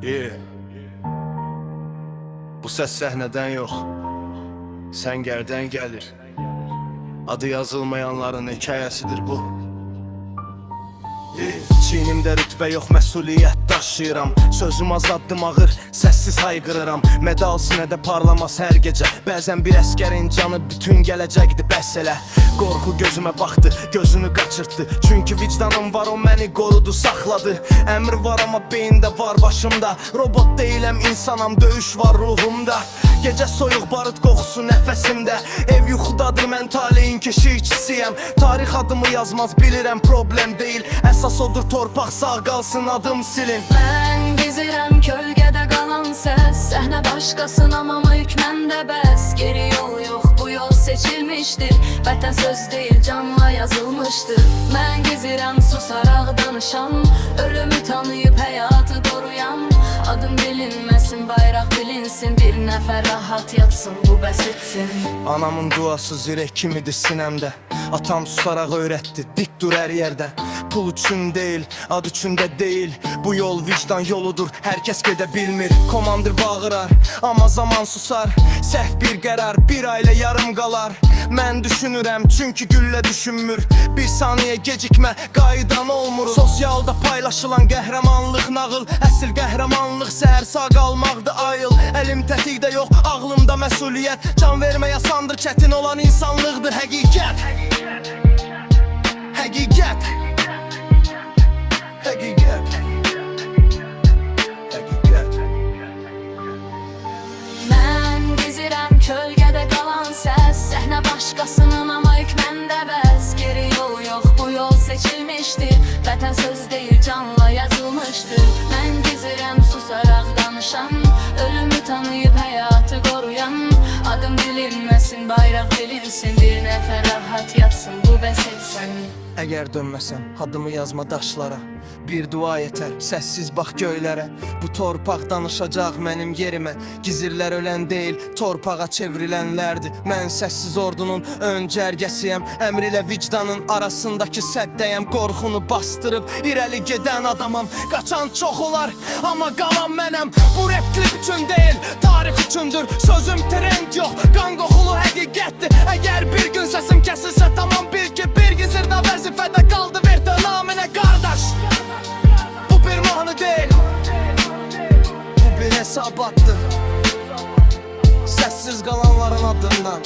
İyi. Bu ses səhnədən yox, səngərdən gəlir. Adı yazılmayanların hekayəsidir bu. Çiynimdə rütbə yox, məsuliyyət daşıyıram. Sözüm azaddım ağır, səssiz hayqırıram. Medal sinədə parlamaz hər gecə. Bəzən bir əskərin canı bütün gələcəkdir, bəs elə. Qorxu gözümə baxdı, gözünü qaçırtdı. Çünki vicdanım var, o məni qorudu, saxladı. Əmr var amma beyində var başımda. Robot deyiləm, insanam, döyüş var ruhumda. Gecə soyuq barıt qoxusu nəfəsimdə. Ev yuxudadır, mən taleyin keşikçisiyəm. Tarix adımı yazmaz, bilirəm, problem deyil. Əsas odur, torpaq sağ qalsın, adım silin. Mən gezirəm kölgədə qalan səs. Səhnə başqasın amma mülk məndə bəs. Geri yol yox, bu yol seçilmişdir. Vətən söz deyil, canla yazılmışdır. Mən gezirəm, susaraq danışam. Ölümü tanıyıb həyatı qoruyam. Adım bilinməsin, bayraq bilinsin. Bir nəfər rahat yatsın, bu bəs etsin. Anamın duası zirək kimidir sinəmdə. Atam susaraq öyrətdi, dik dur hər yerdə. Pul üçün deyil, ad üçün də deyil. Bu yol vicdan yoludur, hər kəs gedə bilmir. Komandır bağırar, amma zaman susar. Səhv bir qərar, bir ailə yarım qalar. Mən düşünürəm, çünki güllə düşünmür. Bir saniyə gecikmə, qayıdan olmur. Sosialda paylaşılan qəhrəmanlıq nağıl. Əsl qəhrəmanlıq səhər sağ qalmaqdır ayıl. Əlim tətikdə yox, ağlımda məsuliyyət. Can verməyə sandır, çətin olan insanlıqdır həqiqət. Həqiqət. Həqiqət. Həqiqət. Mən gezirəm kölgədə qalan səs. Səhnə başqasının amma yük məndə bəs. Geri yol yox, bu yol seçilmişdir. Vətən söz deyil, canla yazılmışdır. Mən gezirəm, susaraq danışam. Ölümü tanıyıb həyatı qoruyam. Adım bilinməsin, bayraq bilinsin. Bir nəfər rahat yatsın, bu bəs etsin. Əgər dönməsəm, adımı yazma daşlara. Bir dua yetər, səssiz bax göylərə. Bu torpaq danışacaq mənim yerimə. Gizirlər ölən deyil, torpağa çevrilənlərdir. Mən səssiz ordunun ön cərgəsiyəm. Əmr ilə vicdanın arasındakı səddəyəm. Qorxunu bastırıb irəli gedən adamam. Qaçan çox olar, amma qalan mənəm. Bu rap klip üçün deyil, tarix üçündür. Sözüm trend yox, qan qoxulu həqiqətdir. Əgər bir gün səsim kəsilsə, tamam bil ki, bir gizirdə vəzifədə qaldı. Verdə naminə qardaş. Bu bir mahnı deyil, bu bir hesabattır. Səssiz qalanların adından